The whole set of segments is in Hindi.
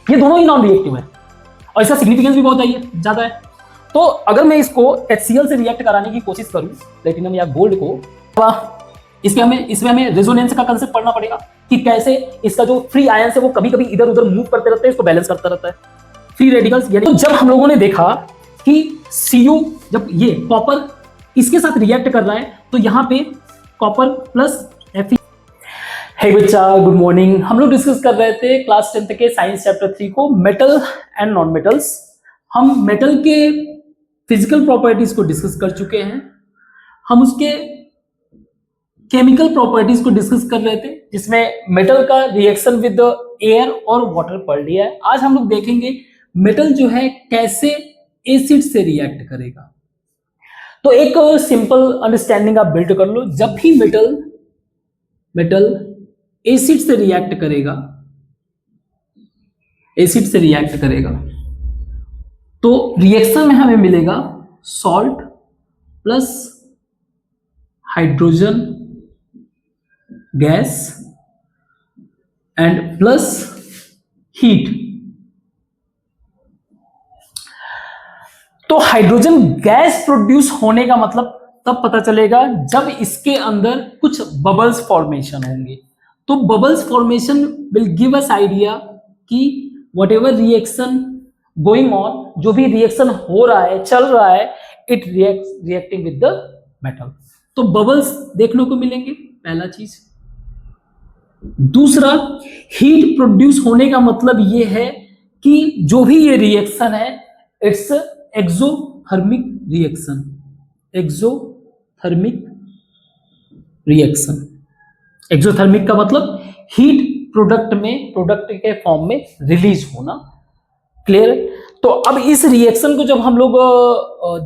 ये दोनों ही नॉन रिएक्टिव है और इसका सिग्निफिकेंस भी बहुत ज्यादा है। तो अगर मैं इसको HCl से रिएक्ट कराने की कोशिश करूं प्लेटिनम या गोल्ड को, इसमें हमें रेजोनेंस का कंसेप्ट पढ़ना पड़ेगा कि कैसे इसका जो फ्री आयंस है वो कभी कभी इधर उधर मूव करते रहते हैं, इसको बैलेंस करता रहता है फ्री रेडिकल्स। यानी तो जब हम लोगों ने देखा कि Cu जब ये कॉपर इसके साथ रिएक्ट कर रहा है तो यहां पे कॉपर प्लस Fe। हे बच्चा, गुड मॉर्निंग। हम लोग डिस्कस कर रहे थे क्लास 10th के साइंस चैप्टर 3 को, मेटल एंड नॉन मेटल्स। हम मेटल के फिजिकल प्रॉपर्टीज को डिस्कस कर चुके हैं, हम उसके केमिकल प्रॉपर्टीज को डिस्कस कर रहे थे जिसमें मेटल का रिएक्शन विद एयर और वाटर पढ़ लिया है। आज हम लोग देखेंगे मेटल जो है कैसे एसिड से रिएक्ट करेगा। तो एक सिंपल अंडरस्टैंडिंग आप बिल्ड कर लो, जब भी मेटल एसिड से रिएक्ट करेगा तो रिएक्शन में हमें मिलेगा salt plus hydrogen gas and plus heat. तो हाइड्रोजन गैस प्रोड्यूस होने का मतलब तब पता चलेगा जब इसके अंदर कुछ बबल्स फॉर्मेशन होंगे। तो bubbles formation will give us idea कि व्हाटएवर रिएक्शन गोइंग ऑन, जो भी रिएक्शन हो रहा है, चल रहा है, it reacting with the metal. तो बबल्स देखने को मिलेंगे, पहला चीज। दूसरा, हीट प्रोड्यूस होने का मतलब ये है कि जो भी ये रिएक्शन है इट्स एक्सोथर्मिक रिएक्शन। एक्सोथर्मिक का मतलब हीट प्रोडक्ट के फॉर्म में रिलीज होना। क्लियर? तो अब इस रिएक्शन को जब हम लोग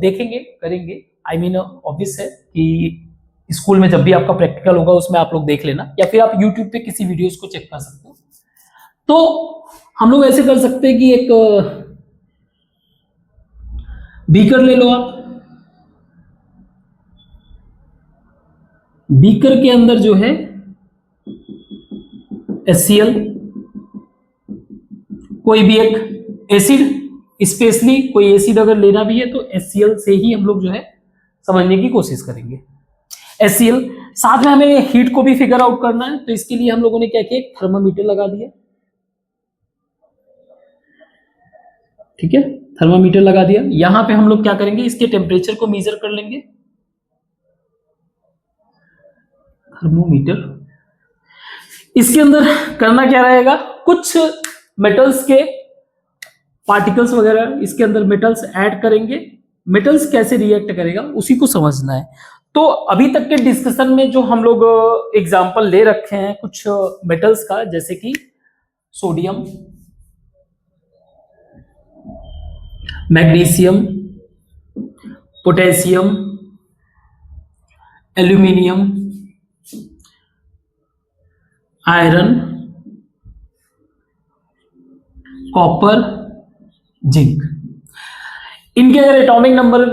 देखेंगे, करेंगे, आई मीन ऑब्वियस है कि स्कूल में जब भी आपका प्रैक्टिकल होगा उसमें आप लोग देख लेना, या फिर आप यूट्यूब पे किसी वीडियोस को चेक कर सकते हो। तो हम लोग ऐसे कर सकते हैं कि एक बीकर ले लो आप। बीकर के अंदर जो है HCl, कोई भी एक एसिड, स्पेशली कोई एसिड अगर लेना भी है तो HCl से ही हम लोग जो है समझने की कोशिश करेंगे। HCl, साथ में हमें हीट को भी फिगर आउट करना है, तो इसके लिए हम लोगों ने क्या किया, एक थर्मामीटर लगा दिया। ठीक है, थर्मामीटर लगा दिया। यहां पे हम लोग क्या करेंगे, इसके टेम्परेचर को मेजर कर लेंगे। थर्मोमीटर, इसके अंदर करना क्या रहेगा, कुछ मेटल्स के पार्टिकल्स वगैरह इसके अंदर मेटल्स ऐड करेंगे। मेटल्स कैसे रिएक्ट करेगा उसी को समझना है। तो अभी तक के डिस्कशन में जो हम लोग एग्जांपल ले रखे हैं कुछ मेटल्स का, जैसे कि sodium, magnesium, potassium, aluminium, iron, copper, zinc. इनके अगर एटॉमिक नंबर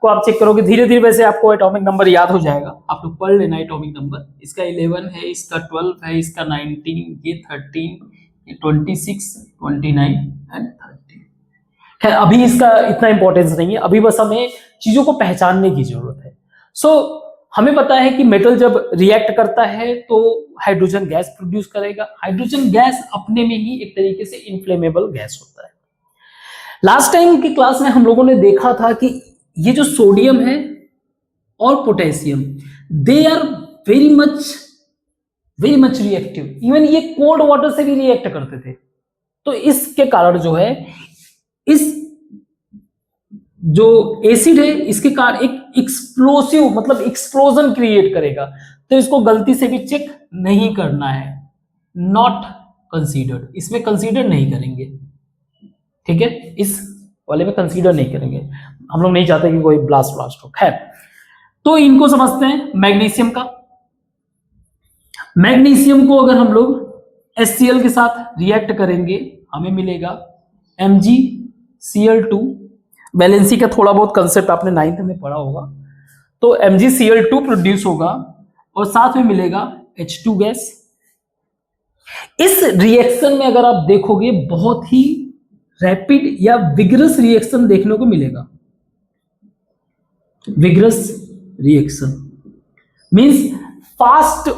को आप चेक करोगे, धीरे धीरे वैसे आपको एटॉमिक नंबर याद हो जाएगा, आप लोग पढ़ लेना एटॉमिक नंबर। इसका 11 है, इसका 12 है, इसका 19, ये 13, ये 26, 29 एंड 30। खैर अभी इसका इतना इंपॉर्टेंस नहीं है, अभी बस हमें चीजों को पहचानने की जरूरत है। हमें पता है कि मेटल जब रिएक्ट करता है तो हाइड्रोजन गैस प्रोड्यूस करेगा। हाइड्रोजन गैस अपने में ही एक तरीके से इनफ्लेमेबल गैस होता है। लास्ट टाइम की क्लास में हम लोगों ने देखा था कि ये जो सोडियम है और potassium, they are very much reactive. Even ये कोल्ड वाटर से भी रिएक्ट करते थे। तो इसके कारण जो है, इस जो एसिड है इसके कारण एक एक्सप्लोसिव मतलब एक्सप्लोजन क्रिएट करेगा। तो इसको गलती से भी चेक नहीं करना है, नॉट कंसीडर्ड, इसमें कंसीडर नहीं करेंगे। ठीक है, इस वाले में कंसीडर नहीं करेंगे, हम लोग नहीं चाहते कि कोई ब्लास्ट हो। खैर, तो इनको समझते हैं। मैग्नीशियम का, मैग्नीशियम को अगर हम लोग HCl के साथ रिएक्ट करेंगे हमें मिलेगा MgCl2। वैलेंसी का थोड़ा बहुत कंसेप्ट आपने 9th में पढ़ा होगा। तो MgCl2 प्रोड्यूस होगा और साथ में मिलेगा H2 गैस। इस रिएक्शन में अगर आप देखोगे बहुत ही रैपिड या विग्रस रिएक्शन देखने को मिलेगा। विग्रस रिएक्शन मींस फास्ट,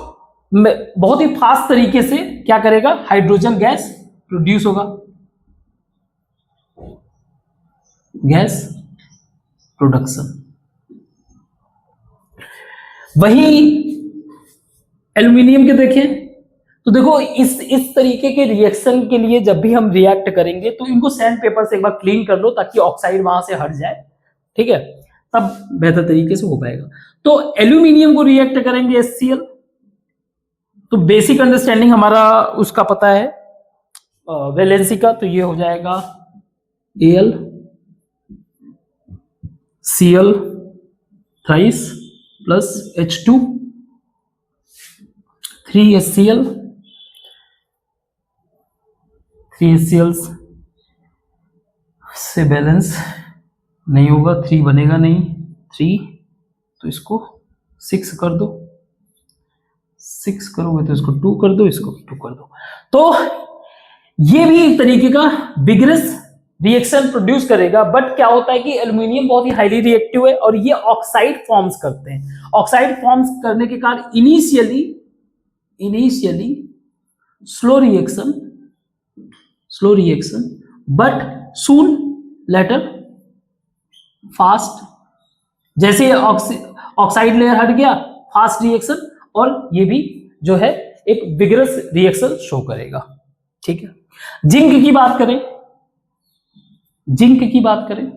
बहुत ही फास्ट तरीके से क्या करेगा, हाइड्रोजन गैस प्रोड्यूस होगा, गैस प्रोडक्शन। वही एल्यूमिनियम के देखें तो देखो इस तरीके के रिएक्शन के लिए जब भी हम रिएक्ट करेंगे तो इनको सैंड पेपर से एक बार क्लीन कर लो ताकि ऑक्साइड वहां से हट जाए, ठीक है, तब बेहतर तरीके से हो पाएगा। तो एल्यूमिनियम को रिएक्ट करेंगे HCl, तो बेसिक अंडरस्टैंडिंग हमारा उसका पता है वैलेंसी का, तो ये हो जाएगा Al Cl thrice plus H2 3HCl, 3HCl से बैलेंस नहीं होगा, 3 बनेगा नहीं, 3 तो इसको 6 कर दो, 6 करोगे तो इसको 2 कर दो, इसको 2 कर दो। तो ये भी एक तरीके का विग्रस रिएक्शन प्रोड्यूस करेगा। बट क्या होता है कि एल्यूमिनियम बहुत ही हाईली रिएक्टिव है और ये ऑक्साइड फॉर्म्स करते हैं। ऑक्साइड फॉर्म्स करने के कारण initially slow reaction but soon later fast. जैसे ऑक्साइड लेयर हट गया, फास्ट रिएक्शन, और ये भी जो है एक विग्रस रिएक्शन शो करेगा, ठीक है। जिंक की बात करें,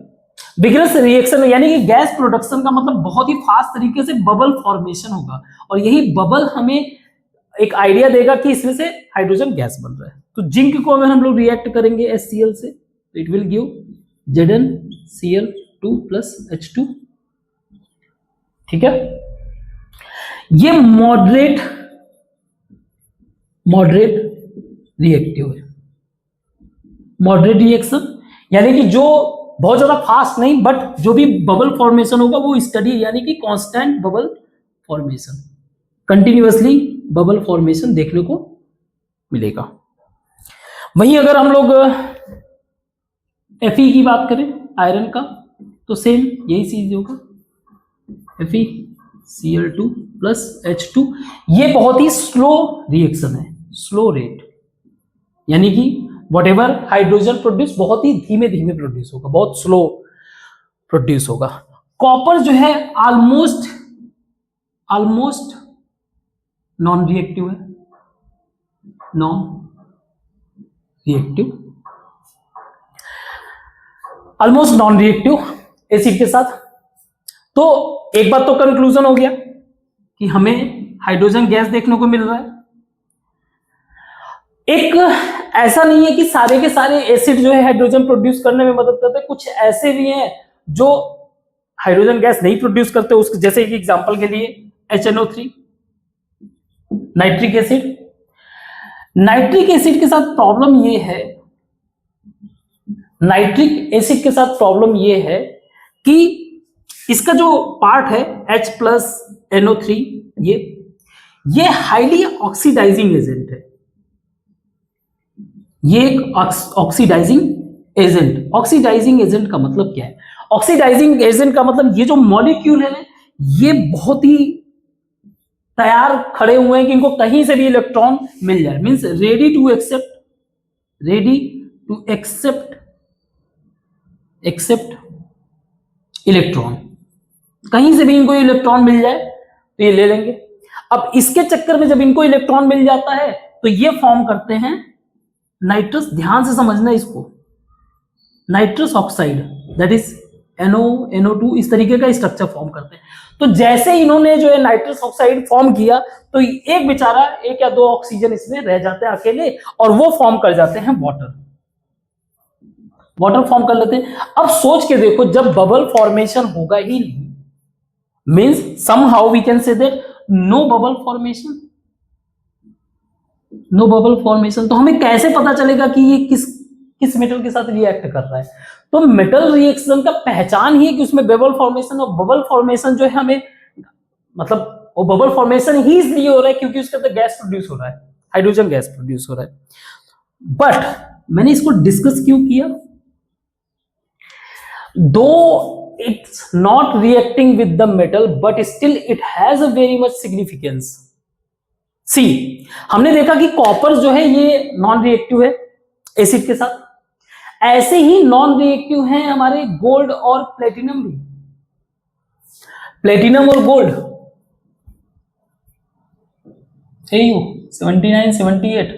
विग्रस रिएक्शन यानी कि गैस प्रोडक्शन का मतलब बहुत ही फास्ट तरीके से बबल फॉर्मेशन होगा, और यही बबल हमें एक आइडिया देगा कि इसमें से हाइड्रोजन गैस बन रहा है। तो जिंक को अगर हम लोग रिएक्ट करेंगे HCl से तो it will give ZnCl2 plus H2, ठीक है। ये मॉडरेट रिएक्टिव है, मॉडरेट रिएक्शन यानी कि जो बहुत ज्यादा फास्ट नहीं, बट जो भी बबल फॉर्मेशन होगा वो स्टडी यानी कि constant bubble formation, continuously bubble formation देखने को मिलेगा। वहीं अगर हम लोग Fe की बात करें आयरन का, तो सेम यही चीज होगा, FeCl2 प्लस H2। ये बहुत ही स्लो रिएक्शन है, स्लो रेट, यानी कि व्हाटएवर हाइड्रोजन प्रोड्यूस बहुत ही धीमे धीमे प्रोड्यूस होगा, बहुत स्लो प्रोड्यूस होगा। कॉपर जो है ऑलमोस्ट नॉन रिएक्टिव है, ऑलमोस्ट नॉन रिएक्टिव एसिड के साथ। तो एक बात तो कंक्लूजन हो गया कि हमें हाइड्रोजन गैस देखने को मिल रहा है। एक ऐसा नहीं है कि सारे के सारे एसिड जो है हाइड्रोजन प्रोड्यूस करने में मदद करते हैं, कुछ ऐसे भी हैं जो हाइड्रोजन गैस नहीं प्रोड्यूस करते। उसके जैसे कि एग्जांपल के लिए HNO3, नाइट्रिक एसिड के साथ प्रॉब्लम ये है कि इसका जो पार्ट है H प्लस NO3, ये हाईली ऑक्सीडाइजिंग एजेंट है। ये एक ऑक्सीडाइजिंग एजेंट का मतलब क्या है? ऑक्सीडाइजिंग एजेंट का मतलब ये जो मॉलिक्यूल है ना, ये बहुत ही तैयार खड़े हुए हैं कि इनको कहीं से भी इलेक्ट्रॉन मिल जाए, means ready to accept electron. कहीं से भी इनको इलेक्ट्रॉन मिल जाए तो ये ले लेंगे। अब इसके चक्कर में जब इनको इलेक्ट्रॉन मिल जाता है तो ये फॉर्म करते हैं नाइट्रस, ध्यान से समझना इसको, nitrous oxide, that is NO2, इस तरीके का स्ट्रक्चर फॉर्म करते हैं। तो जैसे इन्होंने जो है नाइट्रस ऑक्साइड फॉर्म किया तो एक बेचारा, एक या दो ऑक्सीजन इसमें रह जाते हैं अकेले, और वो फॉर्म कर जाते हैं वाटर फॉर्म कर लेते हैं। अब सोच के देखो, जब बबल फॉर्मेशन होगा ही नहीं, means somehow we can say that no bubble formation, तो हमें कैसे पता चलेगा कि ये किस मेटल के साथ रिएक्ट कर रहा है? तो मेटल रिएक्शन का पहचान ही है कि उसमें बबल फॉर्मेशन, और बबल फॉर्मेशन जो है हमें, मतलब वो बबल फॉर्मेशन ही इसलिए हो रहा है क्योंकि उसके अंदर गैस प्रोड्यूस हो रहा है, हाइड्रोजन गैस प्रोड्यूस हो रहा है। बट मैंने इसको डिस्कस क्यों किया? Though it's not reacting with the metal but still it has a very much significance. See, हमने देखा कि कॉपर जो है ये नॉन रिएक्टिव है एसिड के साथ, ऐसे ही नॉन रिएक्टिव हैं हमारे गोल्ड और प्लेटिनम भी। प्लेटिनम और गोल्ड 79, 78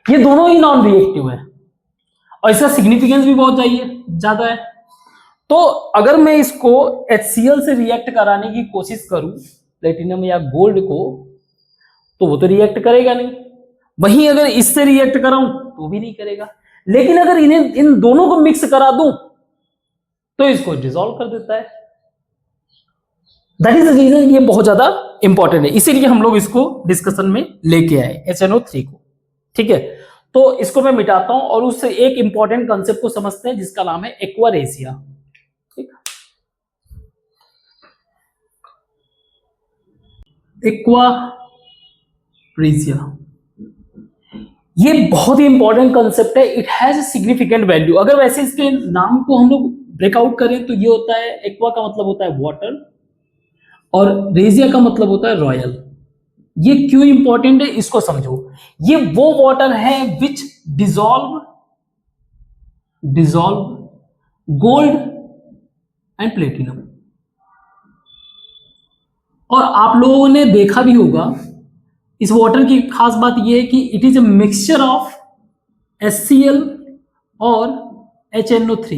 ये दोनों ही नॉन रिएक्टिव है और इसका सिग्निफिकेंस भी बहुत ज्यादा है। तो अगर मैं इसको HCl से रिएक्ट कराने की कोशिश करूं प्लेटिनम या गोल्ड को, तो वो तो रिएक्ट करेगा नहीं। वहीं अगर इससे रिएक्ट कराऊं तो भी नहीं करेगा। लेकिन अगर इन्हें इन दोनों को मिक्स करा दूं तो इसको डिसॉल्व कर देता है। दैट इज द रीजन ये बहुत ज्यादा इंपॉर्टेंट है, इसीलिए हम लोग इसको डिस्कशन में लेके आए HNO3 को। ठीक है, तो इसको मैं मिटाता हूं और उससे एक इंपॉर्टेंट कंसेप्ट को समझते हैं जिसका नाम है एक्वारेशिया। ठीक, एक्वारेशिया ये बहुत ही इंपॉर्टेंट कंसेप्ट है। It has significant value. अगर वैसे इसके नाम को हम लोग ब्रेकआउट करें तो ये होता है, एक्वा का मतलब होता है वाटर और रेजिया का मतलब होता है रॉयल। ये क्यों इंपॉर्टेंट है इसको समझो। ये वो वाटर है विच डिसॉल्व गोल्ड एंड प्लेटिनम। और आप लोगों ने देखा भी होगा इस वाटर की खास बात यह है कि it is a mixture of HCl और HNO3,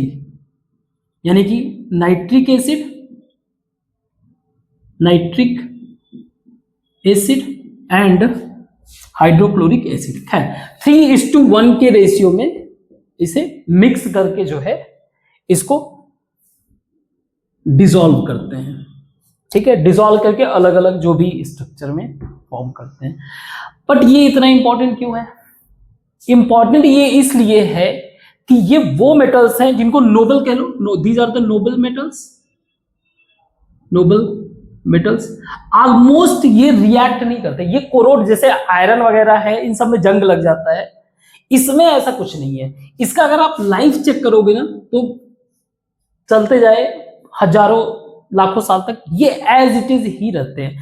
यानी कि nitric acid and hydrochloric acid. खैर 3:1 के रेशियो में इसे मिक्स करके जो है इसको डिसॉल्व करते हैं। ठीक है, डिसॉल्व करके अलग अलग जो भी स्ट्रक्चर में फॉर्म करते हैं। बट ये इतना इंपॉर्टेंट क्यों है? इंपॉर्टेंट ये इसलिए है कि ये वो मेटल्स हैं जिनको नोबल कह लो, these are the noble metals. Almost ये रिएक्ट नहीं करते, ये कोरोड, जैसे आयरन वगैरह है इन सब में जंग लग जाता है, इसमें ऐसा कुछ नहीं है। इसका अगर आप लाइफ चेक करोगे ना तो चलते जाए हजारों लाखों साल तक ये एज इट इज ही रहते हैं।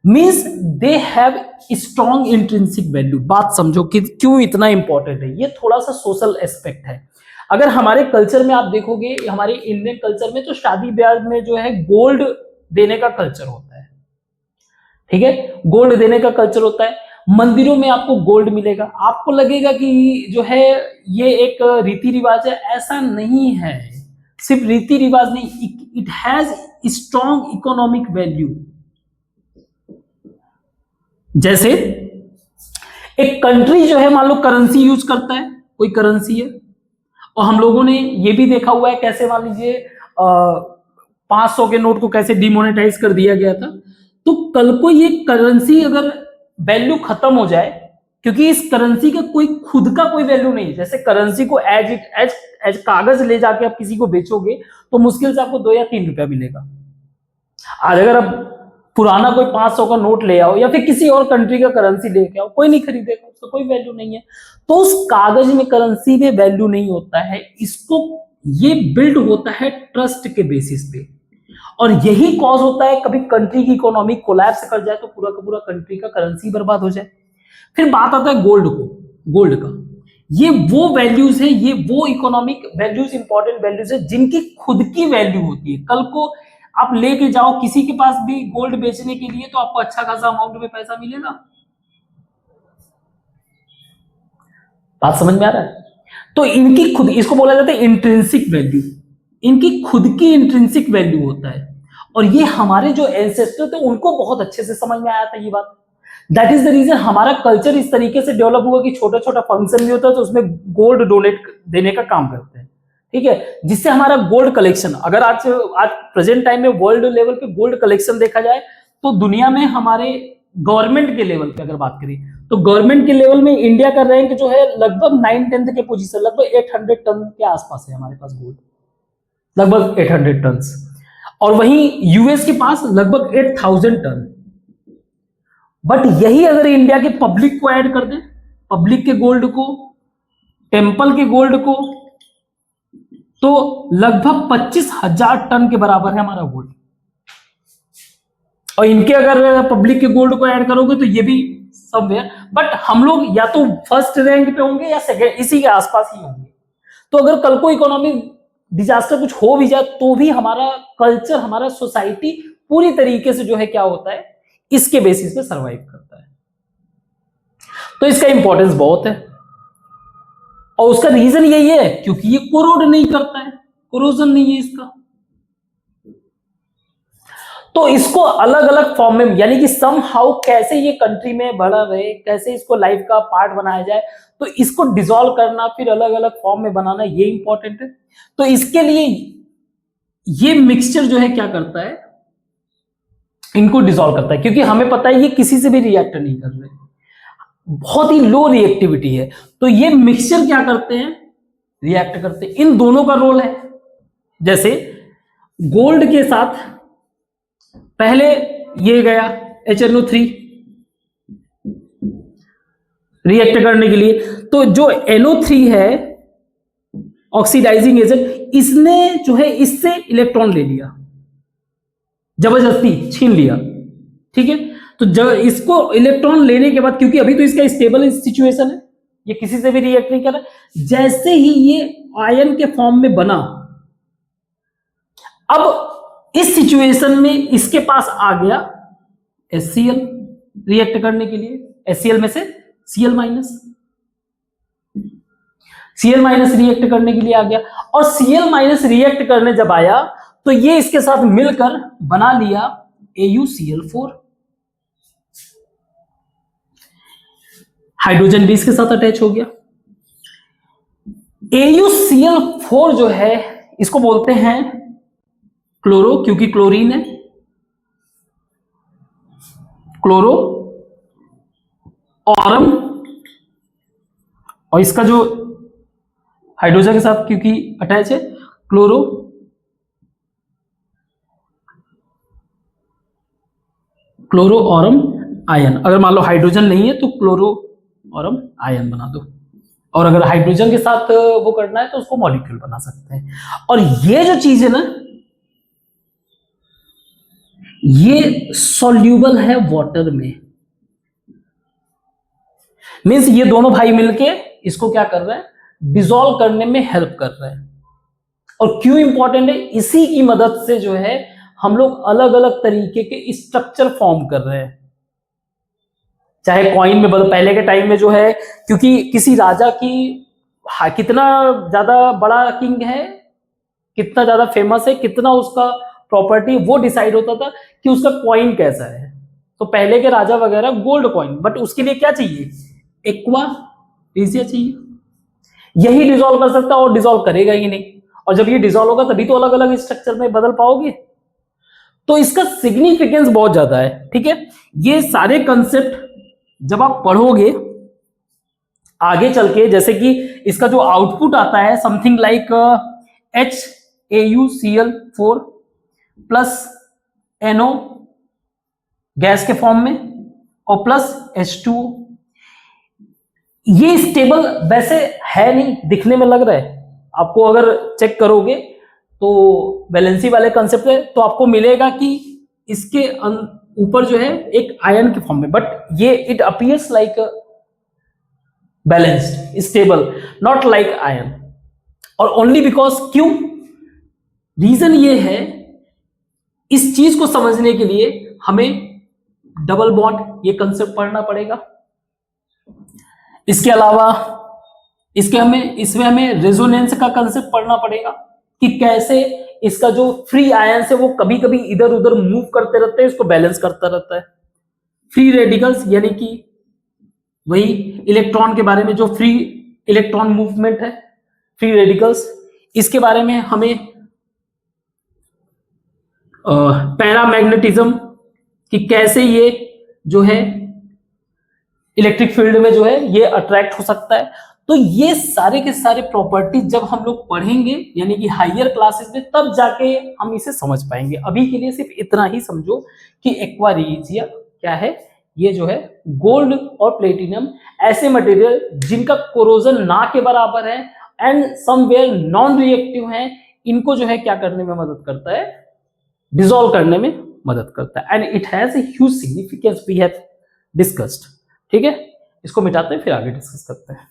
Means they have strong intrinsic value. बात समझो कि क्यों इतना इंपॉर्टेंट है। ये थोड़ा सा सोशल एस्पेक्ट है। अगर हमारे कल्चर में आप देखोगे, हमारे इंडियन कल्चर में तो शादी ब्याह में जो है गोल्ड देने का कल्चर होता है। ठीक है, गोल्ड देने का कल्चर होता है। मंदिरों में आपको गोल्ड मिलेगा। आपको लगेगा कि जो है ये एक रीति रिवाज है, ऐसा नहीं है। सिर्फ रीति रिवाज नहीं, it has strong economic value. जैसे एक कंट्री जो है मान लो करेंसी यूज करता है, कोई करेंसी है, और हम लोगों ने ये भी देखा हुआ है कैसे मान लीजिए 500 के नोट को कैसे डिमोनेटाइज कर दिया गया था। तो कल को ये करेंसी अगर वैल्यू खत्म हो जाए, क्योंकि इस करेंसी का कोई खुद का कोई वैल्यू नहीं है। जैसे करेंसी को एज कागज ले जाके आप किसी को बेचोगे तो मुश्किल से आपको 2 या 3 रुपया मिलेगा। आज अगर आप पुराना कोई 500 का नोट ले आओ या फिर किसी और कंट्री का करेंसी लेके आओ, कोई नहीं खरीदेगा, उसका कोई वैल्यू नहीं है। तो उस कागज में, करेंसी में वैल्यू नहीं होता है। इसको ये बिल्ड होता है ट्रस्ट के बेसिस पे, और यही कॉज होता है कभी कंट्री की इकोनॉमी कोलैप्स कर जाए तो पूरा का पूरा कंट्री का करेंसी बर्बाद हो जाए। फिर बात आता है गोल्ड का। ये वो वैल्यूज है, ये वो इकोनॉमिक वैल्यूज, इंपॉर्टेंट वैल्यूज है जिनकी खुद की वैल्यू होती है। कल को आप लेके जाओ किसी के पास भी गोल्ड बेचने के लिए तो आपको अच्छा खासा अमाउंट में पैसा मिलेगा। बात समझ में आ रहा है? तो इनकी खुद, इसको बोला जाता है इंट्रिंसिक वैल्यू। इनकी खुद की इंट्रिंसिक वैल्यू होता है, और ये हमारे जो एंसेस्टर थे उनको बहुत अच्छे से समझ में आया था ये बात। दैट इज द रीजन हमारा कल्चर इस तरीके से डेवलप हुआ कि छोटा छोटा फंक्शन भी होता है तो उसमें गोल्ड डोनेट देने का काम करते हैं। ठीक है, जिससे हमारा गोल्ड कलेक्शन, अगर आज प्रेजेंट टाइम में वर्ल्ड लेवल पे गोल्ड कलेक्शन देखा जाए तो दुनिया में हमारे गवर्नमेंट के लेवल पे अगर बात करें तो गवर्नमेंट के लेवल में इंडिया का रैंक जो है लगभग 9/10 के पोजीशन, लगभग 800 टन के आसपास है हमारे पास गोल्ड, लगभग 800 टन। और वहीं यूएस के पास लगभग 8000 टन। बट यही अगर इंडिया के पब्लिक को ऐड कर दे, पब्लिक के गोल्ड को, टेम्पल के गोल्ड को, तो लगभग 25,000 टन के बराबर है हमारा गोल्ड। और इनके अगर पब्लिक के गोल्ड को ऐड करोगे तो ये भी समवेयर, बट हम लोग या तो फर्स्ट रैंक पे होंगे या सेकंड, इसी के आसपास ही होंगे। तो अगर कल को इकोनॉमिक डिजास्टर कुछ हो भी जाए तो भी हमारा कल्चर, हमारा सोसाइटी पूरी तरीके से जो है क्या होता है, इसके बेसिस पे सरवाइव करता है। तो इसका इंपॉर्टेंस बहुत है और उसका रीजन यही है क्योंकि ये कोरोड नहीं करता है, कोरोजन नहीं है इसका। तो इसको अलग अलग फॉर्म में, यानी कि सम हाउ कैसे ये कंट्री में बढ़ा रहे, कैसे इसको लाइफ का पार्ट बनाया जाए, तो इसको डिसॉल्व करना फिर अलग अलग फॉर्म में बनाना, ये इंपॉर्टेंट है। तो इसके लिए ये मिक्सचर जो है क्या करता है, इनको डिसॉल्व करता है, क्योंकि हमें पता है ये किसी से भी रिएक्ट नहीं कर रहे, बहुत ही लो रिएक्टिविटी है। तो ये मिक्सचर क्या करते हैं, रिएक्ट करते हैं। इन दोनों का रोल है, जैसे गोल्ड के साथ पहले ये गया HNO3 रिएक्ट करने के लिए, तो जो NO3 है ऑक्सीडाइजिंग एजेंट, इसने जो है इससे इलेक्ट्रॉन ले लिया, जबरदस्ती छीन लिया, ठीक है। तो जब इसको इलेक्ट्रॉन लेने के बाद, क्योंकि अभी तो इसका स्टेबल सिचुएशन है, ये किसी से भी रिएक्ट नहीं कर रहा, जैसे ही ये आयन के फॉर्म में बना, अब इस सिचुएशन में इसके पास आ गया HCl रिएक्ट करने के लिए, HCl में से Cl minus, Cl minus react करने के लिए आ गया, और Cl माइनस रिएक्ट करने जब आया तो ये इसके साथ मिलकर बना लिया AuCl4, हाइड्रोजन भी इसके साथ अटैच हो गया। AuCl4 जो है इसको बोलते हैं क्लोरो, क्योंकि क्लोरीन है, क्लोरो ऑरम, और इसका जो हाइड्रोजन के साथ क्योंकि अटैच है, क्लोरो ऑरम आयन। अगर मान लो हाइड्रोजन नहीं है तो क्लोरो ऑरम आयन बना दो, और अगर हाइड्रोजन के साथ वो करना है तो उसको मॉलिक्यूल बना सकते हैं। और ये जो चीज है ना, ये सॉल्यूबल है वाटर में, मींस ये दोनों भाई मिलके इसको क्या कर रहे हैं, डिसॉल्व करने में हेल्प कर रहे हैं। और क्यों इंपॉर्टेंट है, इसी की मदद से जो है हम लोग अलग अलग तरीके के स्ट्रक्चर फॉर्म कर रहे हैं। चाहे कॉइन में पहले के टाइम में जो है, क्योंकि किसी राजा की कितना ज्यादा बड़ा किंग है, कितना ज्यादा फेमस है, कितना उसका प्रॉपर्टी, वो डिसाइड होता था कि उसका कॉइन कैसा है। तो पहले के राजा वगैरह गोल्ड कॉइन, बट उसके लिए क्या चाहिए, एक्वा रीजिया चाहिए, यही डिसॉल्व कर सकता है, और डिसॉल्व करेगा ही नहीं। और जब ये डिसॉल्व होगा तभी तो अलग अलग स्ट्रक्चर में बदल पाओगे। तो इसका सिग्निफिकेंस बहुत ज्यादा है, ठीक है। ये सारे कंसेप्ट जब आप पढ़ोगे आगे चल के, जैसे कि इसका जो आउटपुट आता है something like HAuCl4 plus NO gas के फॉर्म में और प्लस H2O, ये स्टेबल वैसे है नहीं, दिखने में लग रहा है, आपको अगर चेक करोगे तो वैलेंसी वाले कंसेप्ट है तो आपको मिलेगा कि इसके ऊपर जो है एक आयन के फॉर्म में, बट ये it appears like balanced stable, not like ion. और ओनली बिकॉज, क्यों, रीजन ये है, इस चीज को समझने के लिए हमें डबल बॉन्ड ये पढ़ना पड़ेगा। इसके अलावा इसमें हमें रेजोनेंस का कंसेप्ट पढ़ना पड़ेगा कि कैसे इसका जो फ्री आयन है वो कभी कभी इधर उधर मूव करते रहते हैं, इसको बैलेंस करता रहता है। फ्री रेडिकल्स यानी कि वही इलेक्ट्रॉन के बारे में, जो फ्री इलेक्ट्रॉन मूवमेंट है, फ्री रेडिकल्स, इसके बारे में हमें पैरामैग्नेटिज्म कि कैसे ये जो है इलेक्ट्रिक फील्ड में जो है ये अट्रैक्ट हो सकता है। तो ये सारे के सारे प्रॉपर्टीज जब हम लोग पढ़ेंगे यानी कि हायर क्लासेस में, तब जाके हम इसे समझ पाएंगे। अभी के लिए सिर्फ इतना ही समझो कि एक्वा रीजिया क्या है, ये जो है गोल्ड और प्लेटिनम ऐसे मटेरियल जिनका कोरोजन ना के बराबर है एंड समवेयर नॉन रिएक्टिव है, इनको जो है क्या करने में मदद करता है, डिसॉल्व करने में मदद करता है and it has a huge significance we have discussed. ठीक है, इसको मिटाते हैं फिर आगे डिस्कस करते हैं।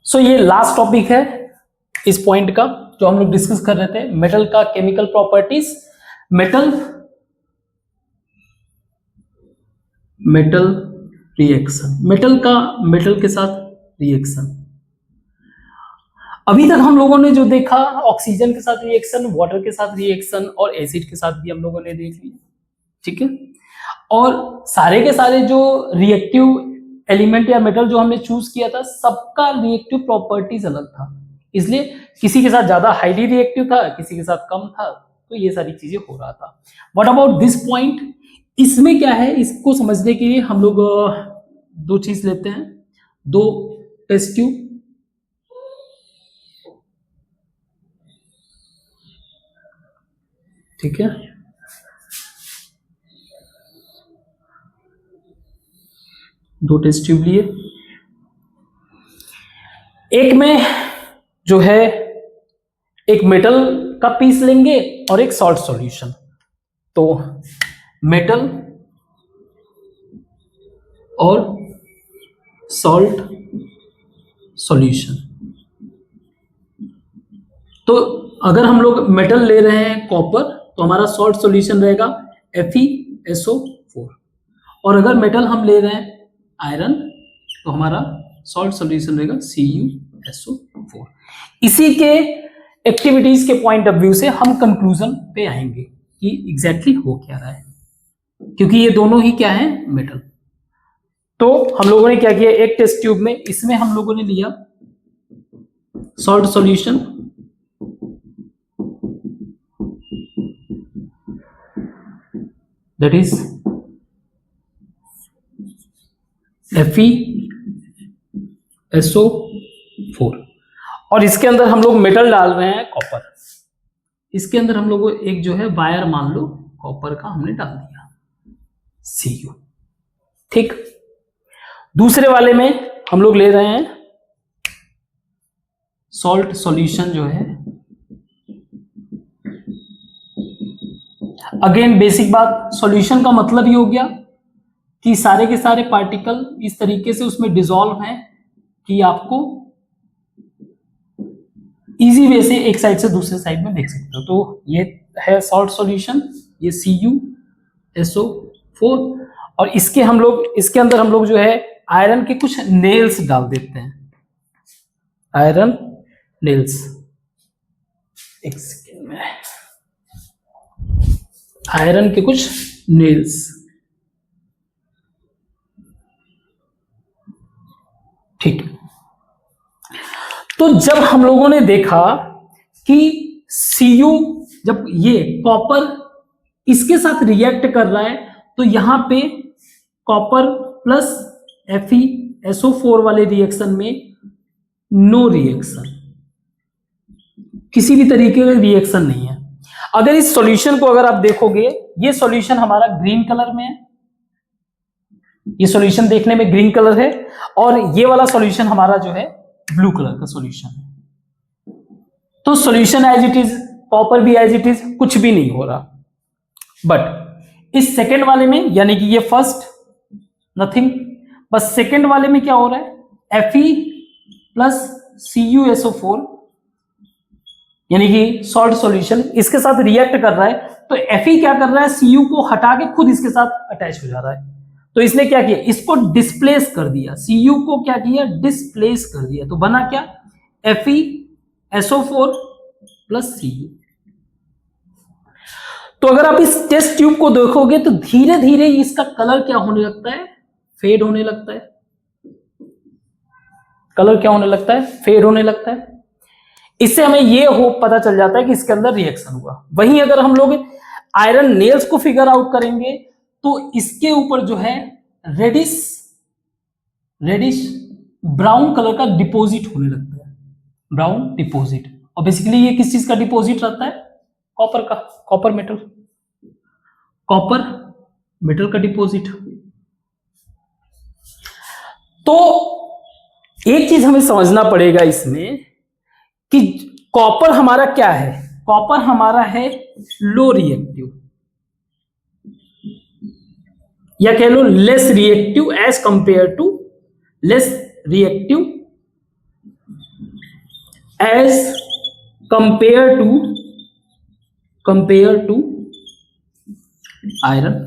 सो ये लास्ट टॉपिक है इस पॉइंट का जो हम लोग डिस्कस कर रहे थे, मेटल का chemical properties. Metal reaction, metal के साथ रिएक्शन। अभी तक हम लोगों ने जो देखा ऑक्सीजन के साथ रिएक्शन, वाटर के साथ रिएक्शन और एसिड के साथ भी हम लोगों ने देख लिया। ठीक है, और सारे के सारे जो रिएक्टिव एलिमेंट या मेटल जो हमने चूज किया था सबका रिएक्टिव प्रॉपर्टीज अलग था, इसलिए किसी के साथ ज्यादा हाईली रिएक्टिव था, किसी के साथ कम था, तो ये सारी चीजें हो रहा था। व्हाट अबाउट दिस पॉइंट, इसमें क्या है, इसको समझने के लिए हम लोग दो चीज लेते हैं, दो टेस्ट ट्यूब, ठीक है, दो टेस्ट ट्यूब लिए, एक में जो है एक मेटल का पीस लेंगे और एक सॉल्ट सॉल्यूशन। तो मेटल और सॉल्ट सॉल्यूशन, तो अगर हम लोग मेटल ले रहे हैं कॉपर तो हमारा सॉल्ट सॉल्यूशन रहेगा FeSO4, और अगर मेटल हम ले रहे हैं आयरन तो हमारा सॉल्ट सॉल्यूशन रहेगा CuSO4। इसी के एक्टिविटीज के पॉइंट ऑफ व्यू से हम कंक्लूजन पे आएंगे कि एग्जैक्टली हो क्या रहा है, क्योंकि ये दोनों ही क्या है, मेटल। तो हम लोगों ने क्या किया, एक टेस्ट ट्यूब में इसमें हम लोगों ने लिया salt solution, that is FeSO4, और इसके अंदर हम लोग मेटल डाल रहे हैं कॉपर। इसके अंदर हम लोग एक जो है वायर मान लो कॉपर का हमने डाल दिया Cu। ठीक, दूसरे वाले में हम लोग ले रहे हैं सॉल्ट सॉल्यूशन जो है, अगेन बेसिक बात, सॉल्यूशन का मतलब ही हो गया कि सारे के सारे पार्टिकल इस तरीके से उसमें डिसॉल्व हैं कि आपको इजी वे से एक साइड से दूसरे साइड में देख सकते हो। तो ये है सॉल्ट सॉल्यूशन, ये CuSO4, और इसके अंदर हम लोग जो है आयरन के कुछ नेल्स डाल देते हैं, आयरन नेल्स। एक सेकेंड में, आयरन के कुछ नेल्स, ठीक। तो जब हम लोगों ने देखा कि Cu, जब ये कॉपर इसके साथ रिएक्ट कर रहा है तो यहां पे कॉपर प्लस FeSO4 वाले रिएक्शन में नो रिएक्शन, किसी भी तरीके का रिएक्शन नहीं है। अगर इस सॉल्यूशन को अगर आप देखोगे, ये सॉल्यूशन हमारा ग्रीन कलर में है, ये सॉल्यूशन देखने में ग्रीन कलर है, और ये वाला सॉल्यूशन हमारा जो है ब्लू कलर का सॉल्यूशन है। तो solution as it is, copper भी एज इट इज, कुछ भी नहीं हो रहा। बट इस सेकेंड वाले में, यानी कि ये फर्स्ट नथिंग, बस सेकेंड वाले में क्या हो रहा है, Fe प्लस CuSO4 यानी कि सॉल्ट सॉल्यूशन इसके साथ रिएक्ट कर रहा है, तो Fe क्या कर रहा है, Cu को हटा के खुद इसके साथ अटैच हो जा रहा है। तो इसने क्या किया, इसको डिस्प्लेस कर दिया, Cu को क्या किया, डिस्प्लेस कर दिया, तो बना क्या, FeSO4 प्लस Cu। तो अगर आप इस टेस्ट ट्यूब को देखोगे तो धीरे धीरे इसका कलर क्या होने लगता है, फेड होने लगता है। कलर क्या होने लगता है, फेड होने लगता है। इससे हमें ये पता चल जाता है कि इसके अंदर रिएक्शन हुआ। वहीं अगर हम लोग आयरन नेल्स को फिगर आउट करेंगे तो इसके ऊपर जो है रेडिश ब्राउन कलर का डिपॉजिट होने लगता है, ब्राउन डिपॉजिट। और बेसिकली ये किस चीज का डिपॉजिट रहता है? कॉपर का, कॉपर मेटल, कॉपर मेटल का डिपॉजिट। तो एक चीज हमें समझना पड़ेगा इसमें कि कॉपर हमारा क्या है? कॉपर हमारा है लो रिएक्टिव, या कह लो less reactive as compare to, less reactive as compare to iron.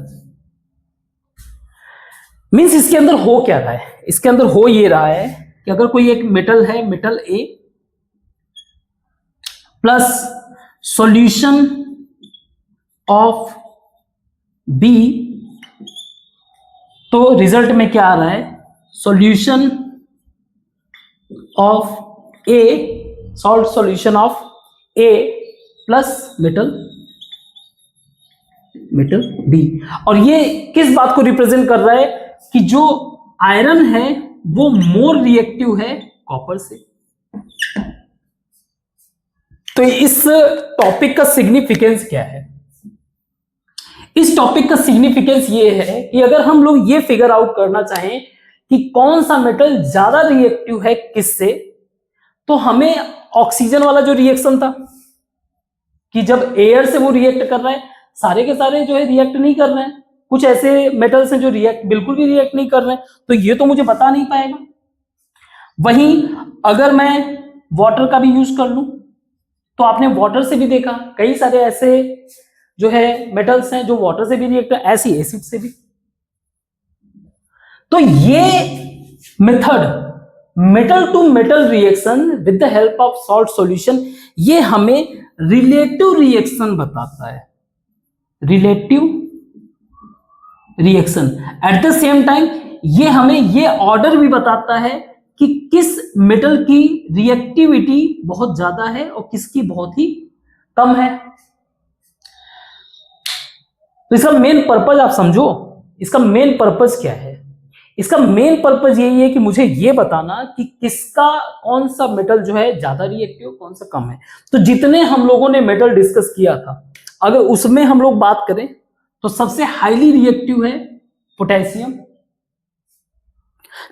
Means इसके अंदर हो क्या रहा है? इसके अंदर हो ये रहा है कि अगर कोई एक मेटल है, metal A plus solution of B, तो रिजल्ट में क्या आ रहा है? Solution of A, salt solution of A plus metal B. और ये किस बात को रिप्रेजेंट कर रहा है? कि जो आयरन है वो मोर रिएक्टिव है कॉपर से। तो इस टॉपिक का सिग्निफिकेंस क्या है? इस टॉपिक का सिग्निफिकेंस ये है कि अगर हम लोग ये फिगर आउट करना चाहें कि कौन सा मेटल ज्यादा रिएक्टिव है किससे, तो हमें ऑक्सीजन वाला जो रिएक्शन था कि जब एयर से वो रिएक्ट कर रहा है, सारे के सारे जो है रिएक्ट नहीं कर रहे हैं, कुछ ऐसे मेटल्स हैं जो रिएक्ट बिल्कुल भी रिएक्ट नहीं कर रहे हैं, तो ये तो मुझे बता नहीं पाएगा। वहीं अगर मैं वाटर का भी यूज कर लूं, तो आपने वाटर से भी देखा कई सारे ऐसे जो है मेटल्स हैं जो वाटर से भी रिएक्ट, ऐसी एसिड से भी। तो ये method metal to metal reaction with the help of salt solution, ये हमें रिलेटिव रिएक्शन बताता है, relative reaction. At the same time ये हमें ये ऑर्डर भी बताता है कि किस मेटल की रिएक्टिविटी बहुत ज्यादा है और किसकी बहुत ही कम है। तो इसका मेन पर्पज आप समझो, इसका मेन पर्पज क्या है? इसका मेन पर्पज यही है कि मुझे ये बताना कि किसका कौन सा मेटल जो है ज्यादा रिएक्टिव, कौन सा कम है। तो जितने हम लोगों ने मेटल डिस्कस किया था, अगर उसमें हम लोग बात करें तो सबसे हाईली रिएक्टिव है पोटेशियम।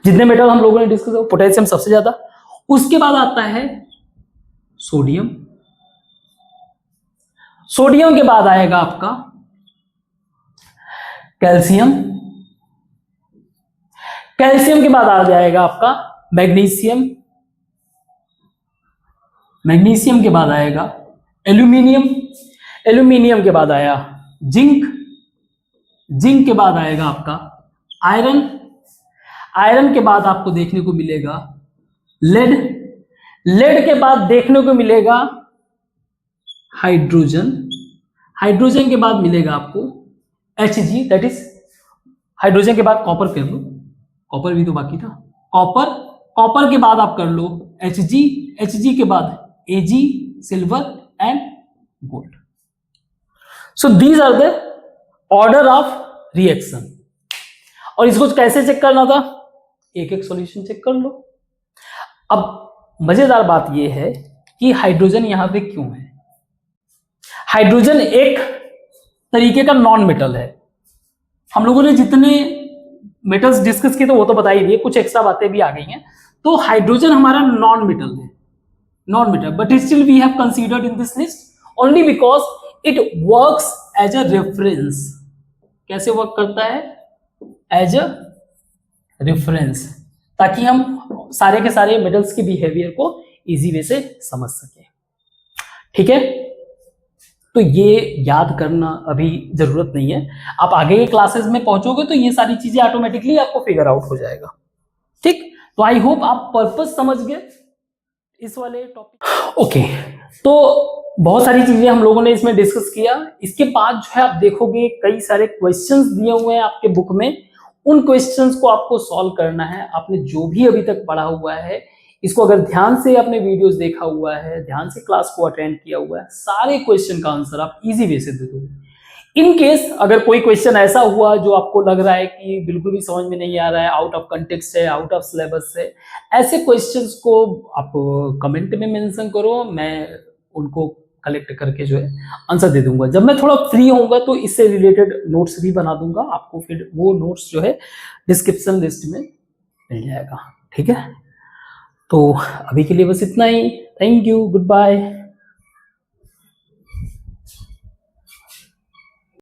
जितने मेटल हम लोगों ने डिस्कस किया पोटेशियम सबसे ज्यादा, उसके बाद आता है सोडियम, सोडियम के बाद आएगा आपका कैल्शियम, कैल्शियम के बाद आ जाएगा आपका मैग्नीशियम, मैग्नीशियम के बाद आएगा एल्यूमिनियम, एल्यूमिनियम के बाद आया जिंक, जिंक के बाद आएगा आपका आयरन, आयरन के बाद आपको देखने को मिलेगा लेड, लेड के बाद देखने को मिलेगा हाइड्रोजन, हाइड्रोजन के बाद मिलेगा आपको Hg, दैट इज हाइड्रोजन के बाद कॉपर कर लो, कॉपर भी तो बाकी था, कॉपर, कॉपर के बाद आप कर लो Hg, Hg के बाद Ag, silver and gold. So these are the order of reaction. और इसको कैसे चेक करना था? एक एक सॉल्यूशन चेक कर लो। अब मजेदार बात यह है कि हाइड्रोजन यहां पे क्यों है? हाइड्रोजन एक तरीके का नॉन मेटल है। हम लोगों ने जितने मेटल्स डिस्कस किए तो वो तो बता ही दिए, कुछ एक्स्ट्रा बातें भी आ गई हैं। तो हाइड्रोजन हमारा नॉन मेटल है, non metal, but still we have considered in this list only because it works as a reference. कैसे वर्क करता है? एज अ रेफरेंस, ताकि हम सारे के सारे मेटल्स के बिहेवियर को इजी वे से समझ सके। ठीक है, तो ये याद करना अभी जरूरत नहीं है, आप आगे के क्लासेस में पहुंचोगे तो ये सारी चीजें ऑटोमेटिकली आपको फिगर आउट हो जाएगा। ठीक, तो आई होप आप पर्पस समझ गए इस वाले टॉपिक। ओके, तो बहुत सारी चीजें हम लोगों ने इसमें डिस्कस किया। इसके बाद जो है आप देखोगे कई सारे क्वेश्चंस दिए हुए हैं आपके बुक में, उन क्वेश्चंस को आपको सॉल्व करना है। आपने जो भी अभी तक पढ़ा हुआ है, इसको अगर ध्यान से आपने वीडियोस देखा हुआ है, ध्यान से क्लास को अटेंड किया हुआ है, सारे क्वेश्चन का आंसर आप इजी वे से दे दोगे। इन केस अगर कोई क्वेश्चन ऐसा हुआ जो आपको लग रहा है कि बिल्कुल भी समझ में नहीं आ रहा है, आउट ऑफ कंटेक्स्ट है, आउट ऑफ सिलेबस है, ऐसे क्वेश्चंस को आप कमेंट में मेंशन करो, मैं उनको कलेक्ट करके जो है आंसर दे दूंगा। जब मैं थोड़ा फ्री होऊंगा तो इससे रिलेटेड नोट्स भी बना दूंगा आपको, फिर वो नोट्स जो है डिस्क्रिप्शन लिस्ट में मिल जाएगा। ठीक है, तो अभी के लिए बस इतना ही। Thank you, good bye.